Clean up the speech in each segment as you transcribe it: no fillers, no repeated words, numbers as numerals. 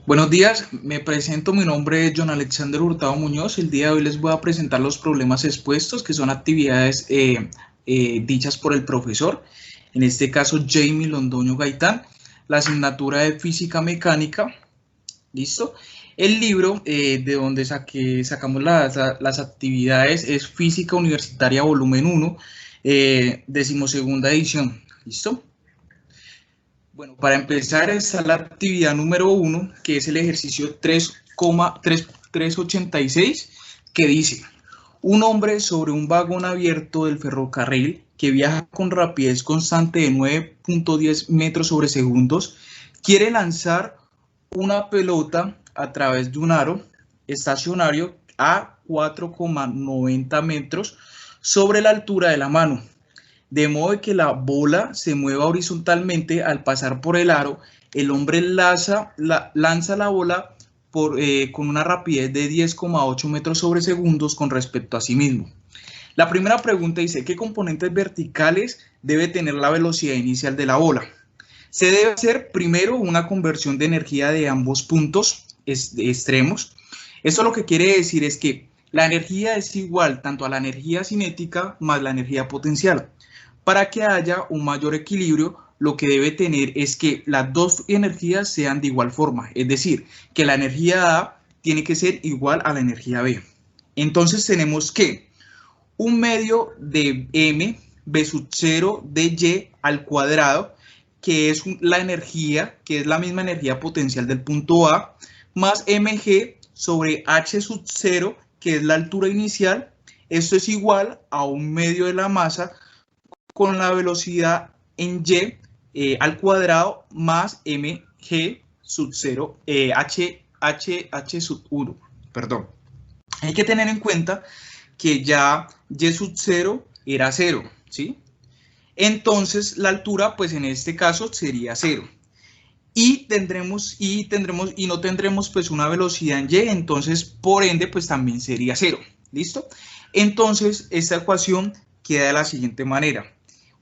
Buenos días, me presento, mi nombre es John Alexander Hurtado Muñoz. El día de hoy les voy a presentar los problemas expuestos, que son actividades dichas por el profesor, en este caso Jamie Londoño Gaitán, la asignatura de Física Mecánica, ¿listo? El libro de donde sacamos las actividades es Física Universitaria Volumen 1, 12ª edición, ¿listo? Bueno, para empezar está la actividad número 1, que es el ejercicio 3,386, que dice: un hombre sobre un vagón abierto del ferrocarril que viaja con rapidez constante de 9.10 metros sobre segundos quiere lanzar una pelota a través de un aro estacionario a 4,90 metros sobre la altura de la mano, de modo que la bola se mueva horizontalmente al pasar por el aro. El hombre lanza la bola con una rapidez de 10,8 metros sobre segundos con respecto a sí mismo. La primera pregunta dice: ¿qué componentes verticales debe tener la velocidad inicial de la bola? Se debe hacer primero una conversión de energía de ambos puntos extremos. Esto lo que quiere decir es que la energía es igual tanto a la energía cinética más la energía potencial. Para que haya un mayor equilibrio, lo que debe tener es que las dos energías sean de igual forma, es decir, que la energía A tiene que ser igual a la energía B. Entonces tenemos que un medio de M B sub 0 de Y al cuadrado, que es la energía, que es la misma energía potencial del punto A, más mg sobre h sub 0, que es la altura inicial. Esto es igual a un medio de la masa con la velocidad en y al cuadrado más mg sub 0, h sub 1, perdón. Hay que tener en cuenta que ya y sub 0 era 0, ¿sí? Entonces la altura, pues en este caso sería 0. Y no tendremos pues una velocidad en y, entonces por ende pues también sería 0, ¿listo? Entonces esta ecuación queda de la siguiente manera: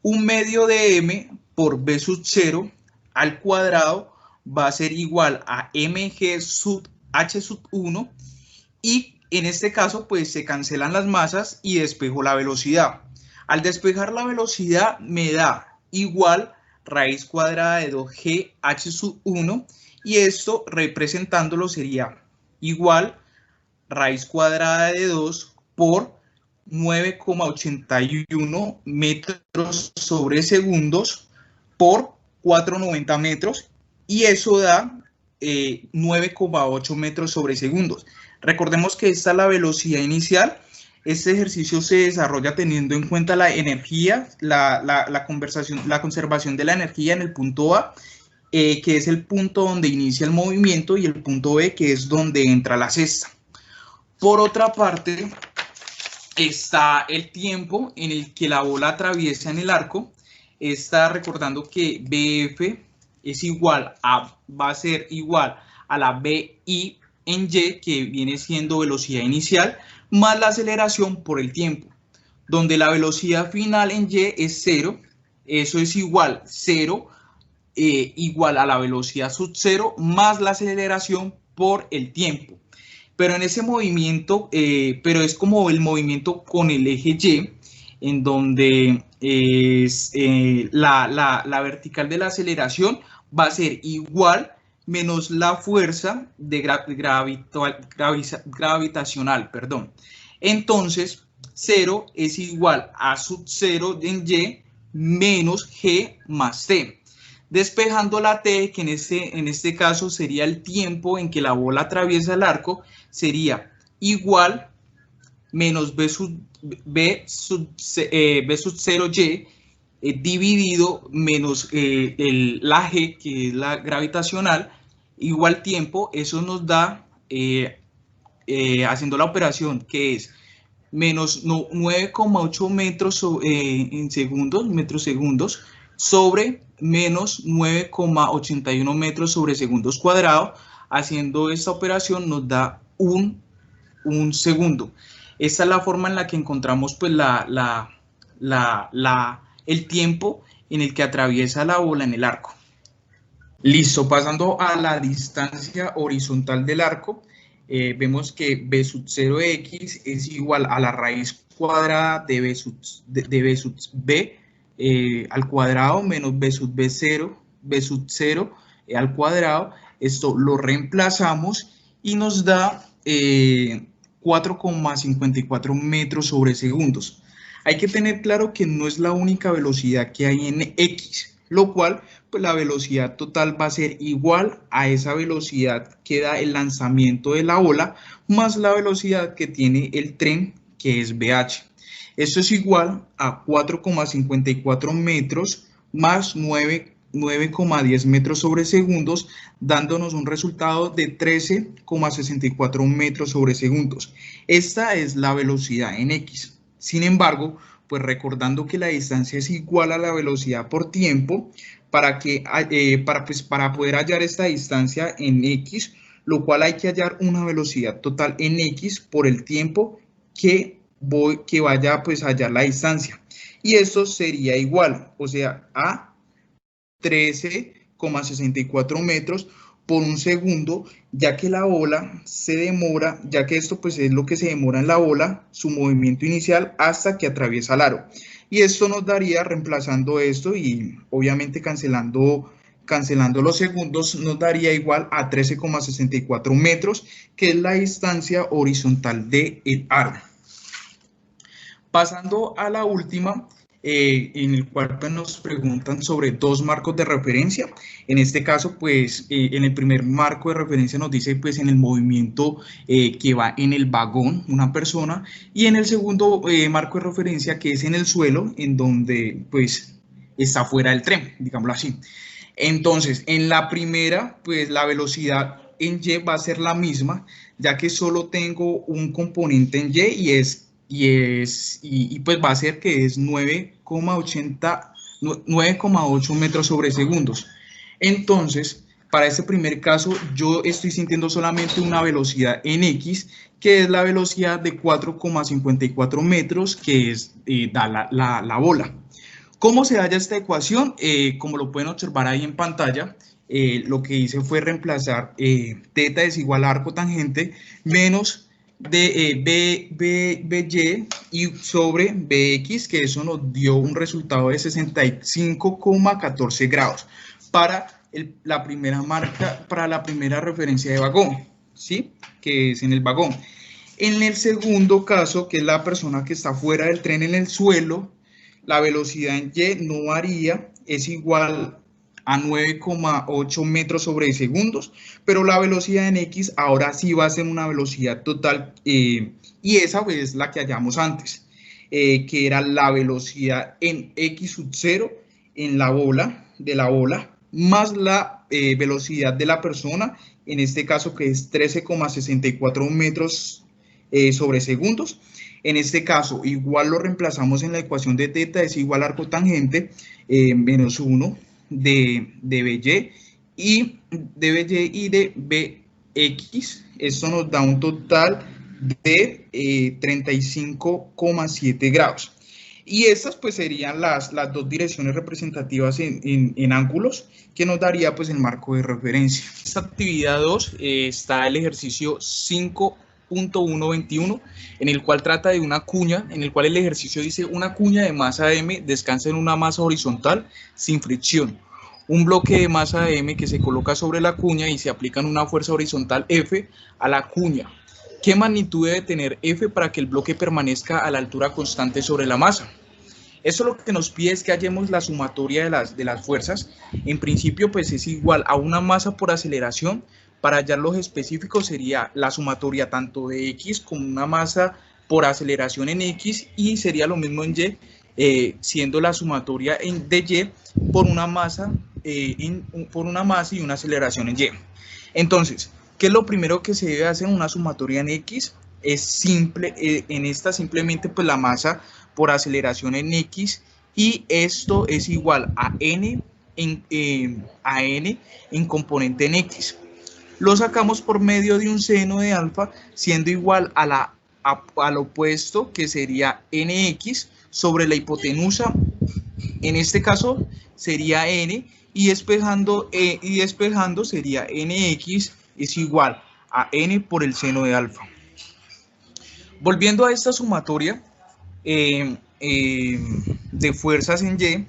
un medio de m por b sub 0 al cuadrado va a ser igual a mg sub h sub 1, y en este caso pues se cancelan las masas y despejo la velocidad. Al despejar la velocidad me da igual raíz cuadrada de 2g h sub 1, y esto representándolo sería igual raíz cuadrada de 2 por 9,81 metros sobre segundos por 4,90 metros, y eso da 9,8 metros sobre segundos. Recordemos que esta es la velocidad inicial. Este ejercicio se desarrolla teniendo en cuenta la energía, la conservación de la energía en el punto A, que es el punto donde inicia el movimiento, y el punto B, que es donde entra la cesta. Por otra parte, está el tiempo en el que la bola atraviesa en el arco. Está recordando que BF va a ser igual a la BI en Y, que viene siendo velocidad inicial, más la aceleración por el tiempo, donde la velocidad final en Y es 0. Eso es igual 0 igual a la velocidad sub 0 más la aceleración por el tiempo. Pero en ese movimiento, pero es como el movimiento con el eje Y, en donde la vertical de la aceleración va a ser igual menos la fuerza de gravitacional, perdón. Entonces, 0 es igual a sub 0 en Y menos G más T. Despejando la T, que en este caso sería el tiempo en que la bola atraviesa el arco, sería igual menos B sub 0Y dividido menos la G, que es la gravitacional, igual tiempo. Eso nos da, haciendo la operación, que es menos 9,8 metros en metros segundos sobre menos 9,81 metros sobre segundos cuadrados. Haciendo esta operación nos da un segundo. Esta es la forma en la que encontramos pues el tiempo en el que atraviesa la bola en el arco. Listo, pasando a la distancia horizontal del arco, vemos que b sub 0x es igual a la raíz cuadrada de b sub b al cuadrado menos b sub 0 al cuadrado. Esto lo reemplazamos y nos da 4,54 metros sobre segundos. Hay que tener claro que no es la única velocidad que hay en x, lo cual pues la velocidad total va a ser igual a esa velocidad que da el lanzamiento de la ola más la velocidad que tiene el tren, que es BH. Esto es igual a 4,54 metros más 9,10 metros sobre segundos, dándonos un resultado de 13,64 metros sobre segundos. Esta es la velocidad en X. Sin embargo, pues recordando que la distancia es igual a la velocidad por tiempo, para poder hallar esta distancia en X, lo cual hay que hallar una velocidad total en X por el tiempo que vaya pues a hallar la distancia. Y esto sería igual, o sea, a 13,64 metros por un segundo, ya que la ola se demora, ya que esto pues es lo que se demora en la ola, su movimiento inicial hasta que atraviesa el aro. Y esto nos daría, reemplazando esto y obviamente cancelando los segundos, nos daría igual a 13,64 metros, que es la distancia horizontal del aro. Pasando a la última, en el cual pues, nos preguntan sobre dos marcos de referencia. En este caso, pues en el primer marco de referencia nos dice pues en el movimiento que va en el vagón una persona, y en el segundo marco de referencia que es en el suelo, en donde pues está fuera del tren, digámoslo así. Entonces, en la primera, pues la velocidad en Y va a ser la misma, ya que solo tengo un componente en Y y pues va a ser que es 9,8 metros sobre segundos. Entonces, para este primer caso, yo estoy sintiendo solamente una velocidad en X, que es la velocidad de 4,54 metros, que es da la bola. ¿Cómo se halla esta ecuación? Como lo pueden observar ahí en pantalla, lo que hice fue reemplazar teta es igual a arco tangente menos de BY y sobre BX, que eso nos dio un resultado de 65,14 grados para la primera marca, para la primera referencia de vagón, ¿sí? Que es en el vagón. En el segundo caso, que es la persona que está fuera del tren en el suelo, la velocidad en Y no varía, es igual a 9,8 metros sobre segundos, pero la velocidad en X ahora sí va a ser una velocidad total, y esa es la que hallamos antes, que era la velocidad en X sub 0 en la bola, más la velocidad de la persona, en este caso que es 13,64 metros sobre segundos. En este caso, igual lo reemplazamos en la ecuación de teta, es igual a arco tangente menos 1 de BY y de BX. Esto nos da un total de 35,7 grados. Y estas pues serían las dos direcciones representativas en ángulos, que nos daría pues el marco de referencia. En esta actividad 2 está el ejercicio 5.121, en el cual trata de una cuña, en el cual el ejercicio dice: una cuña de masa M descansa en una masa horizontal sin fricción. Un bloque de masa M que se coloca sobre la cuña y se aplica una fuerza horizontal F a la cuña. ¿Qué magnitud debe tener F para que el bloque permanezca a la altura constante sobre la masa? Eso lo que nos pide es que hallemos la sumatoria de las fuerzas. En principio, pues es igual a una masa por aceleración. Para hallar los específicos sería la sumatoria tanto de X como una masa por aceleración en X, y sería lo mismo en Y, siendo la sumatoria de Y por una masa y una aceleración en Y. Entonces, ¿qué es lo primero que se debe hacer en una sumatoria en X? Es simple, en esta simplemente pues la masa por aceleración en X, y esto es igual a N en componente en X. Lo sacamos por medio de un seno de alfa, siendo igual al opuesto, que sería NX sobre la hipotenusa, en este caso sería N, y despejando sería nx es igual a n por el seno de alfa. Volviendo a esta sumatoria de fuerzas en Y,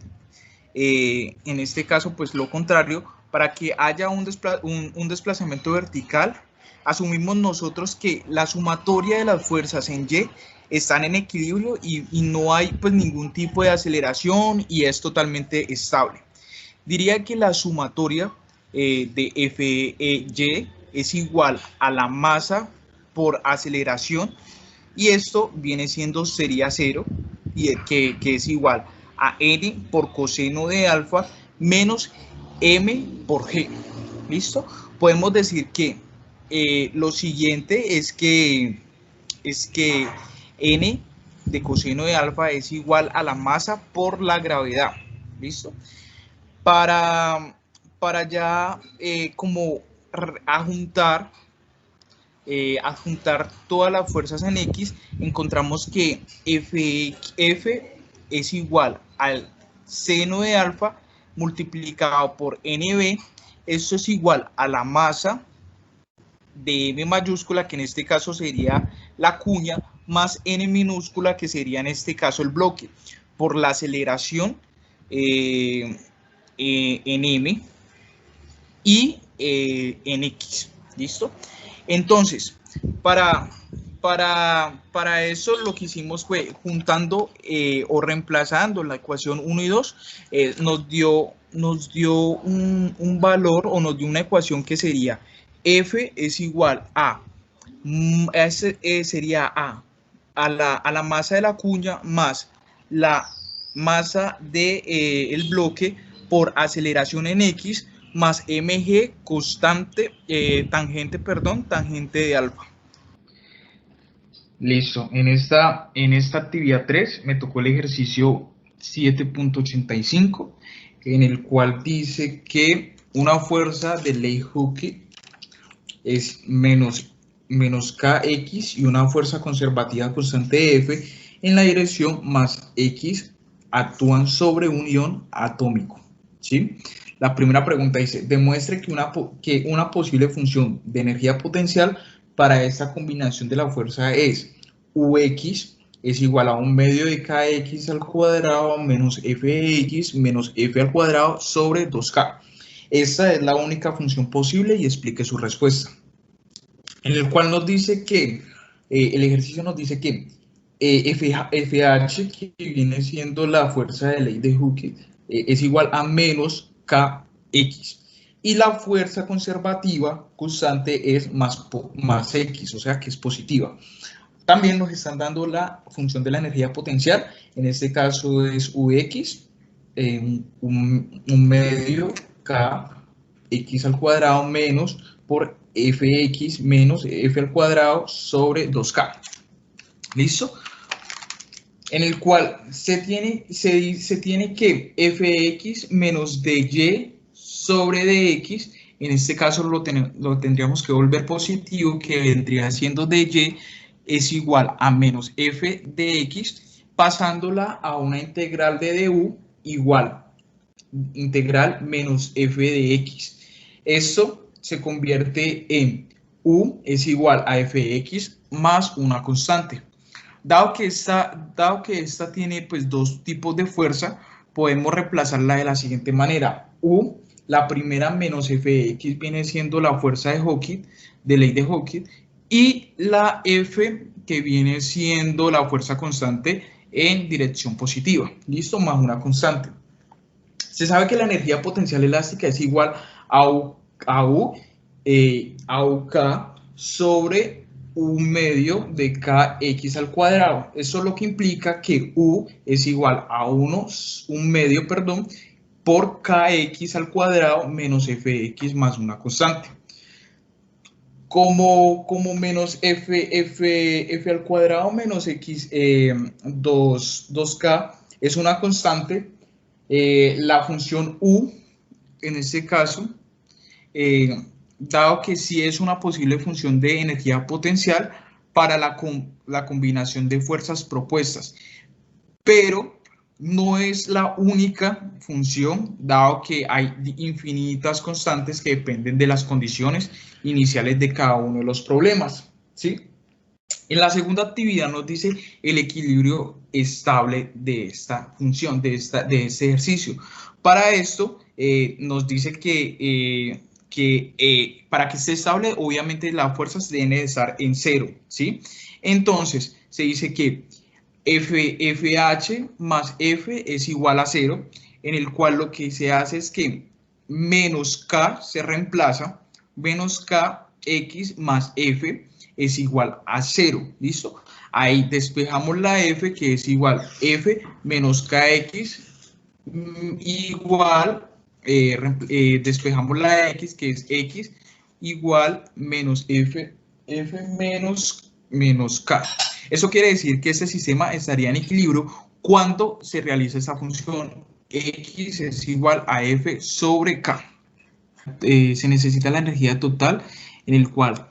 en este caso pues lo contrario, para que haya un desplazamiento vertical, asumimos nosotros que la sumatoria de las fuerzas en Y están en equilibrio y no hay pues ningún tipo de aceleración y es totalmente estable. Diría que la sumatoria de Fy es igual a la masa por aceleración y esto sería 0 y que es igual a n por coseno de alfa menos m por g. ¿Listo? Podemos decir que lo siguiente es que n de coseno de alfa es igual a la masa por la gravedad. ¿Listo? Para ya como adjuntar todas las fuerzas en X, encontramos que F es igual al seno de alfa multiplicado por NB. Esto es igual a la masa de M mayúscula, que en este caso sería la cuña, más N minúscula, que sería en este caso el bloque, por la aceleración en M y en X. ¿Listo? Entonces, para eso lo que hicimos fue juntando o reemplazando la ecuación 1 y 2, nos dio un valor o nos dio una ecuación que sería F es igual a, sería a la masa de la cuña más la masa del bloque por aceleración en X más mg constante, tangente de alfa. Listo, en esta actividad 3 me tocó el ejercicio 7.85, en el cual dice que una fuerza de ley Hooke es menos kx y una fuerza conservativa constante F en la dirección más x actúan sobre un ion atómico, ¿sí? La primera pregunta dice, demuestre que una posible función de energía potencial para esta combinación de la fuerza es Ux es igual a 1/2 de kx al cuadrado menos fx menos f al cuadrado sobre 2k. Esta es la única función posible y explique su respuesta. En el cual nos dice que, el ejercicio nos dice que FH, que viene siendo la fuerza de ley de Hooke, es igual a menos kx. Y la fuerza conservativa constante es más x, o sea que es positiva. También nos están dando la función de la energía potencial, en este caso es Ux, 1/2 kx al cuadrado menos por fx menos f al cuadrado sobre 2k. ¿Listo? En el cual se tiene que fx menos dy sobre dx, en este caso lo tendríamos que volver positivo, que vendría siendo dy es igual a menos f de x, pasándola a una integral de du igual integral menos f de x. Esto se convierte en u es igual a fx más una constante. Dado que esta tiene pues dos tipos de fuerza, podemos reemplazarla de la siguiente manera. U, la primera menos fx viene siendo la fuerza de Hooke, de ley de Hooke, y la F que viene siendo la fuerza constante en dirección positiva. ¿Listo? Más una constante. Se sabe que la energía potencial elástica es igual a UK sobre 1/2 de kx al cuadrado. Eso es lo que implica que U es igual a 1/2 por kx al cuadrado menos fx más una constante. Como menos f al cuadrado menos x 2k es una constante, la función u, en este caso, dado que sí es una posible función de energía potencial para la combinación de fuerzas propuestas, pero no es la única función, dado que hay infinitas constantes que dependen de las condiciones iniciales de cada uno de los problemas, ¿sí? En la segunda actividad nos dice el equilibrio estable de esta función, de este ejercicio. Para esto nos dice que para que esté estable, obviamente las fuerzas deben de estar en cero, ¿sí? Entonces, se dice que FH más F es igual a 0, en el cual lo que se hace es que menos K se reemplaza, menos KX más F es igual a 0, ¿listo? Ahí despejamos la F, que es igual F menos KX igual, despejamos la X, que es X igual menos F menos K. Eso quiere decir que este sistema estaría en equilibrio cuando se realiza esta función X es igual a F sobre K. Se necesita la energía total, en el cual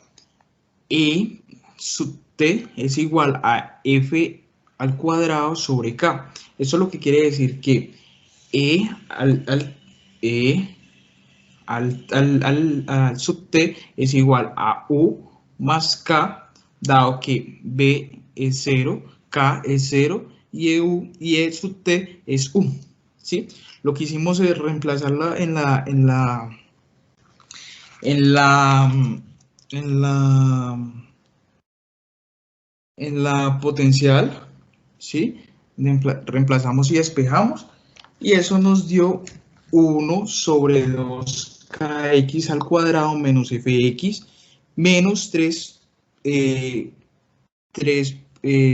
E sub T es igual a F al cuadrado sobre K. Eso es lo que quiere decir que al sub T es igual a U más K, dado que B es 0, K es 0 y E sub T es U, ¿sí? Lo que hicimos es reemplazarla en la potencial, ¿sí? Reemplazamos y despejamos, y eso nos dio 1 sobre 2kx al cuadrado menos fx menos 3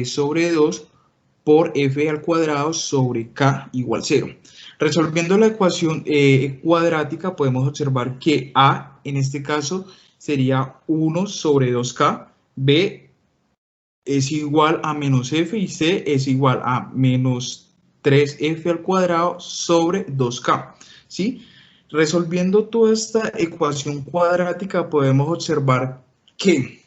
sobre 2 por f al cuadrado sobre k igual 0. Resolviendo la ecuación cuadrática, podemos observar que a, en este caso, sería 1 sobre 2k, b es igual a menos f y c es igual a menos 3f al cuadrado sobre 2k, ¿sí? Resolviendo toda esta ecuación cuadrática podemos observar que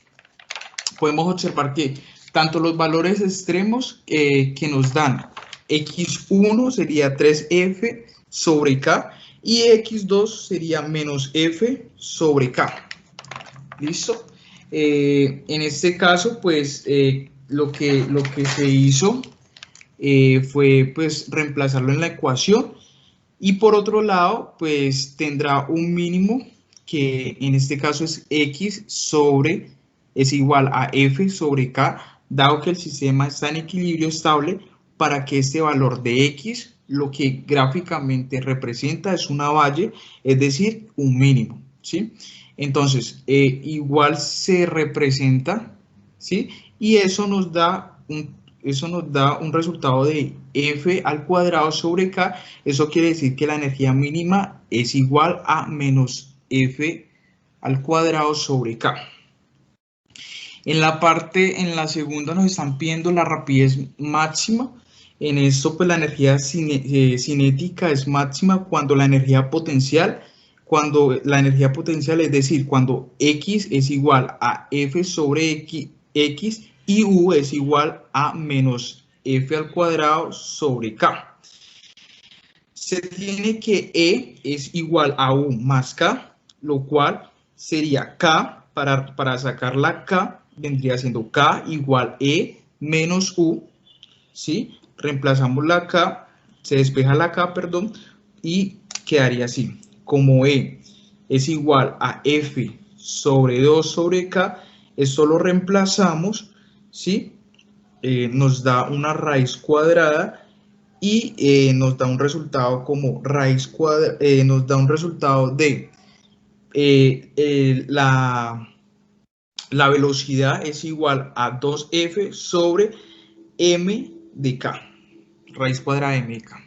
tanto los valores extremos que nos dan x1 sería 3f sobre k y x2 sería menos f sobre k. ¿Listo? En este caso, pues, lo que se hizo fue, pues, reemplazarlo en la ecuación, y por otro lado, pues, tendrá un mínimo que en este caso es x es igual a f sobre k, dado que el sistema está en equilibrio estable, para que este valor de x, lo que gráficamente representa es una valle, es decir, un mínimo, ¿sí? Entonces, igual se representa, ¿sí? Y eso nos da un resultado de f al cuadrado sobre k. Eso quiere decir que la energía mínima es igual a menos f al cuadrado sobre k. En la segunda nos están pidiendo la rapidez máxima. En esto, pues, la energía cinética es máxima cuando la energía potencial, es decir, cuando x es igual a f sobre x y u es igual a menos f al cuadrado sobre k. Se tiene que E es igual a U más K, lo cual sería K, para sacar la K, vendría siendo K igual E menos U, ¿sí? Reemplazamos la K, se despeja la K, perdón, y quedaría así. Como E es igual a F sobre 2 sobre K, esto lo reemplazamos, ¿sí? Nos da una raíz cuadrada y nos da un resultado como raíz cuadrada, nos da un resultado de la velocidad es igual a 2f sobre m de k, raíz cuadrada de m de k.